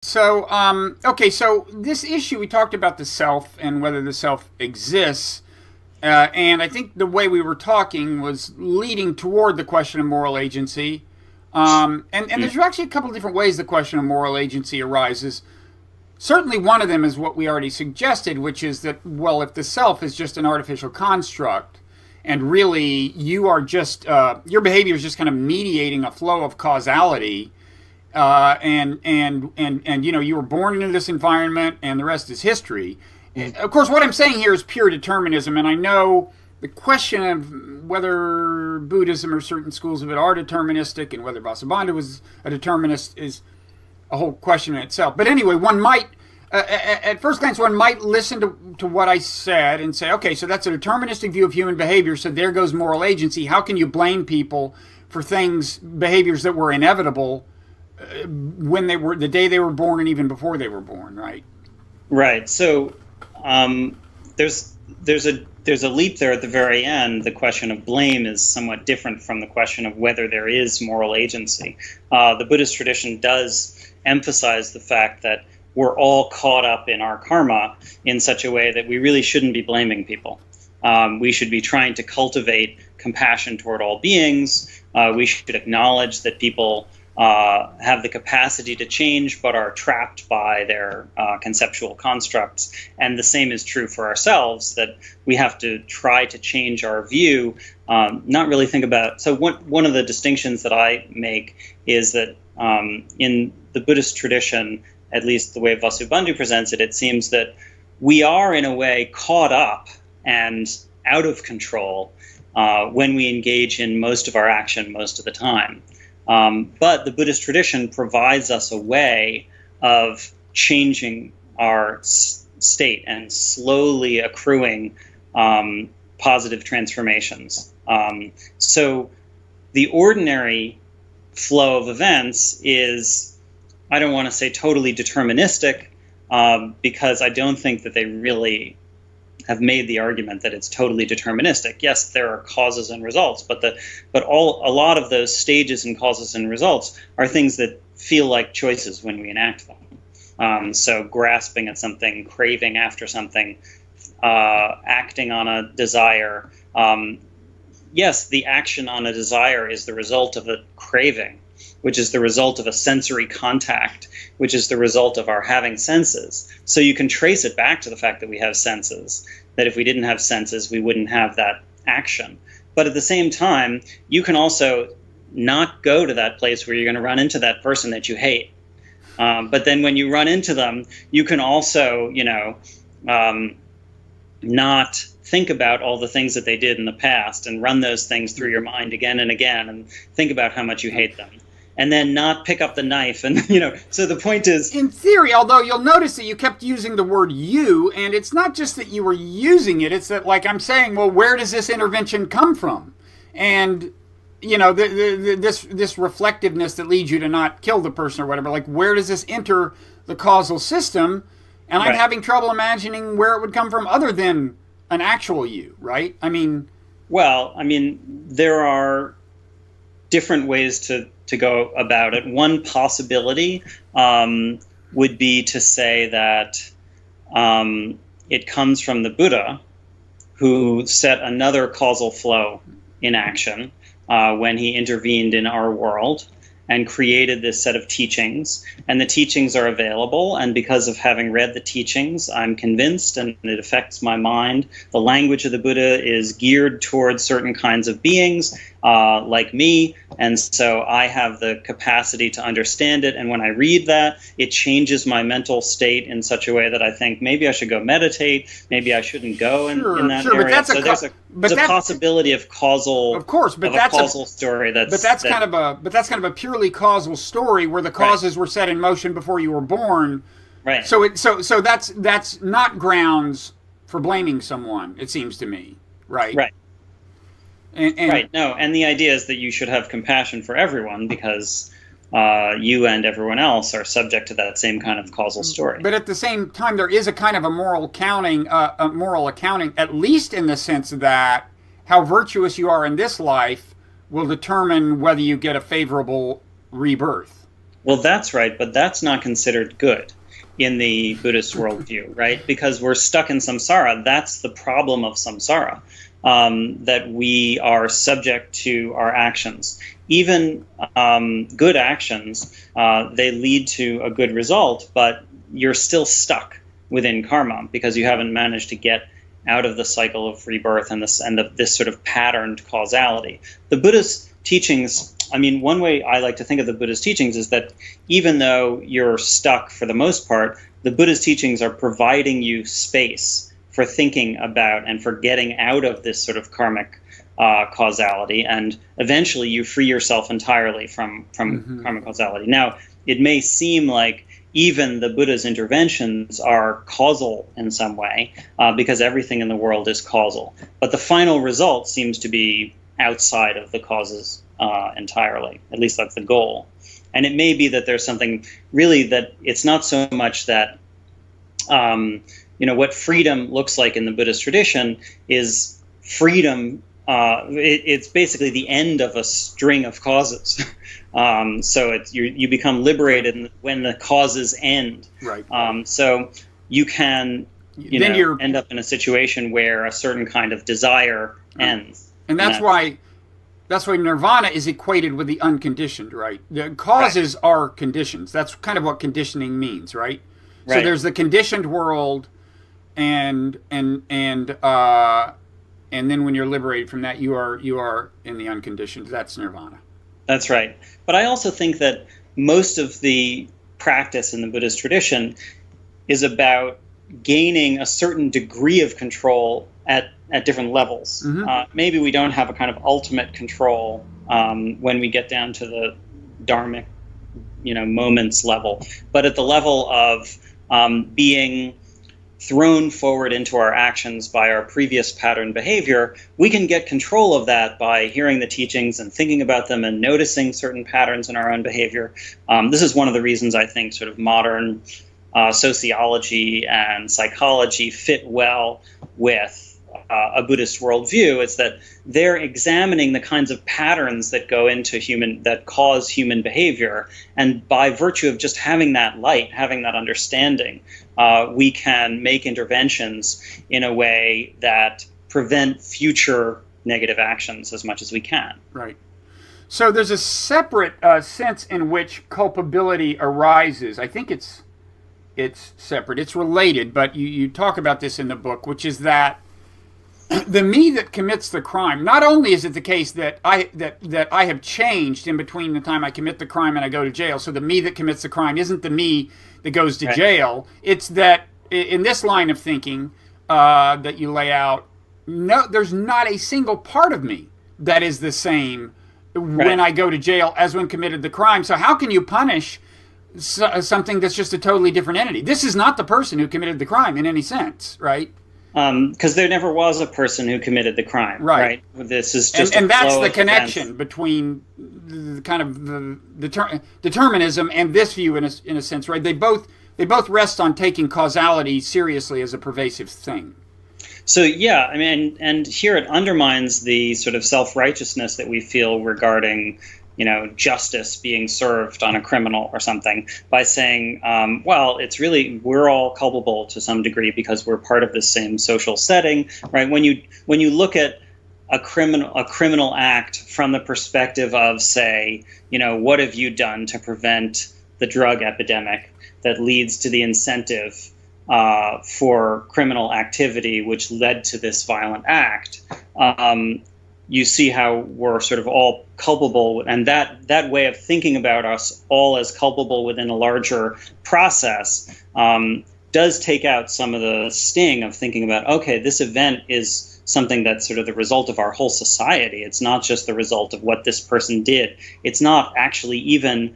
Okay, so this issue, we talked about the self and whether the self exists. And I think the way we were talking was leading toward the question of moral agency. And there's actually a couple of different ways the question of moral agency arises. Certainly, one of them is what we already suggested, which is that, well, if the self is just an artificial construct, and really you are just, your behavior is just kind of mediating a flow of causality, and you were born into this environment, and the rest is history. Of course, what I'm saying here is pure determinism, and I know the question of whether Buddhism or certain schools of it are deterministic, and whether Vasubandhu was a determinist, is a whole question in itself. But anyway, one might, at first glance, one might listen to what I said and say, okay, so that's a deterministic view of human behavior, so there goes moral agency. How can you blame people for behaviors that were inevitable when they were, the day they were born and even before they were born, right? Right. So there's a leap there at the very end. The question of blame is somewhat different from the question of whether there is moral agency. The Buddhist tradition does emphasize the fact that we're all caught up in our karma in such a way that we really shouldn't be blaming people. We should be trying to cultivate compassion toward all beings. We should acknowledge that people have the capacity to change but are trapped by their conceptual constructs. And the same is true for ourselves, that we have to try to change our view, not really think about. So one of the distinctions that I make is that in the Buddhist tradition, at least the way Vasubandhu presents it, it seems that we are in a way caught up and out of control when we engage in most of our action most of the time. But the Buddhist tradition provides us a way of changing our state and slowly accruing positive transformations. So the ordinary flow of events is, I don't want to say totally deterministic, because I don't think that they really have made the argument that it's totally deterministic. Yes, there are causes and results, but a lot of those stages and causes and results are things that feel like choices when we enact them. So grasping at something, craving after something, acting on a desire. Yes, the action on a desire is the result of a craving, which is the result of a sensory contact, which is the result of our having senses. So you can trace it back to the fact that we have senses, that if we didn't have senses, we wouldn't have that action. But at the same time, you can also not go to that place where you're going to run into that person that you hate. But then when you run into them, you can also, not think about all the things that they did in the past and run those things through your mind again and again and think about how much you hate them. And then not pick up the knife. And, so the point is... In theory, although you'll notice that you kept using the word you, and it's not just that you were using it, it's that, like, I'm saying, well, where does this intervention come from? And, this reflectiveness that leads you to not kill the person or whatever, like, where does this enter the causal system? And I'm having trouble imagining where it would come from other than an actual you, right? Well, there are different ways to go about it. One possibility would be to say that it comes from the Buddha, who set another causal flow in action when he intervened in our world and created this set of teachings. And the teachings are available, and because of having read the teachings, I'm convinced, and it affects my mind. The language of the Buddha is geared towards certain kinds of beings, like me, and so I have the capacity to understand it. And when I read that, it changes my mental state in such a way that I think maybe I should go meditate, maybe I shouldn't go in that area. So there's a possibility of causal, of course, but that's a causal story. That's kind of a purely causal story where the causes were set in motion before you were born. Right. So that's not grounds for blaming someone, it seems to me. Right. Right. And right. No, and the idea is that you should have compassion for everyone because you and everyone else are subject to that same kind of causal story. But at the same time, there is a kind of a moral accounting, at least in the sense that how virtuous you are in this life will determine whether you get a favorable rebirth. Well, that's right, but that's not considered good in the Buddhist worldview, right? Because we're stuck in samsara. That's the problem of samsara, that we are subject to our actions. Even good actions, they lead to a good result, but you're still stuck within karma because you haven't managed to get out of the cycle of rebirth and this sort of patterned causality. The Buddhist teachings, I mean, one way I like to think of the Buddhist teachings is that even though you're stuck for the most part, the Buddhist teachings are providing you space for thinking about and for getting out of this sort of karmic causality, and eventually you free yourself entirely from karmic causality. Now, it may seem like even the Buddha's interventions are causal in some way, because everything in the world is causal. But the final result seems to be outside of the causes entirely. At least that's the goal. And it may be that there's something really that it's not so much that, what freedom looks like in the Buddhist tradition is freedom. It's basically the end of a string of causes. So you become liberated when the causes end. Right. So you can end up in a situation where a certain kind of desire ends. And that's why nirvana is equated with the unconditioned, right? The causes are conditions. That's kind of what conditioning means, right? So there's the conditioned world, and then when you're liberated from that, you are in the unconditioned. That's nirvana. That's right. But I also think that most of the practice in the Buddhist tradition is about gaining a certain degree of control at different levels. Mm-hmm. Maybe we don't have a kind of ultimate control when we get down to the dharmic, moments level, but at the level of being thrown forward into our actions by our previous pattern behavior, we can get control of that by hearing the teachings and thinking about them and noticing certain patterns in our own behavior. This is one of the reasons I think sort of modern sociology and psychology fit well with a Buddhist worldview. Is that they're examining the kinds of patterns that go into that cause human behavior, and by virtue of just having that light, having that understanding, we can make interventions in a way that prevent future negative actions as much as we can. Right. So there's a separate sense in which culpability arises. I think it's separate. It's related, but you talk about this in the book, which is that the me that commits the crime, not only is it the case that I have changed in between the time I commit the crime and I go to jail, so the me that commits the crime isn't the me that goes to jail. It's that in this line of thinking that you lay out, no, there's not a single part of me that is the same when I go to jail as when committed the crime. So how can you punish something that's just a totally different entity? This is not the person who committed the crime in any sense, right? Because there never was a person who committed the crime, right? This is just and that's the connection between the kind of the determinism and this view in a sense, right? They both rest on taking causality seriously as a pervasive thing. So yeah, I mean, and here it undermines the sort of self-righteousness that we feel regarding, justice being served on a criminal or something by saying, well, it's really, we're all culpable to some degree because we're part of the same social setting, right? When you look at a criminal act from the perspective of, say, what have you done to prevent the drug epidemic that leads to the incentive for criminal activity, which led to this violent act, you see how we're sort of all culpable, and that way of thinking about us all as culpable within a larger process does take out some of the sting of thinking about, okay, this event is something that's sort of the result of our whole society. It's not just the result of what this person did. It's not actually even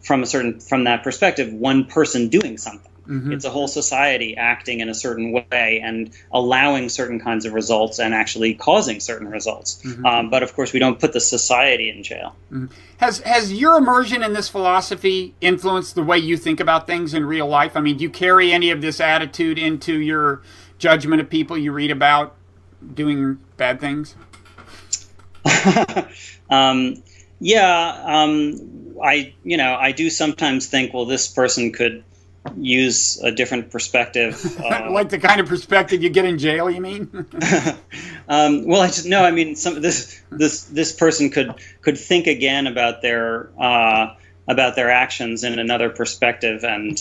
from that perspective, one person doing something. Mm-hmm. It's a whole society acting in a certain way and allowing certain kinds of results and actually causing certain results. Mm-hmm. But of course, we don't put the society in jail. Mm-hmm. Has your immersion in this philosophy influenced the way you think about things in real life? I mean, do you carry any of this attitude into your judgment of people you read about doing bad things? Yeah, I do sometimes think, well, this person could use a different perspective. Like the kind of perspective you get in jail, you mean? Well, I just no. I mean, this person could think again about their actions in another perspective, and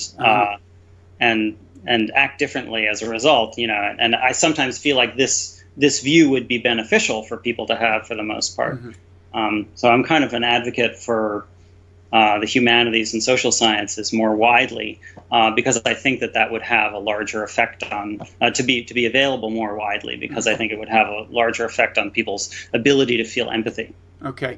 act differently as a result. And I sometimes feel like this view would be beneficial for people to have for the most part. So I'm kind of an advocate for the humanities and social sciences more widely, because I think that would have a larger effect on to be available more widely, because I think it would have a larger effect on people's ability to feel empathy. Okay.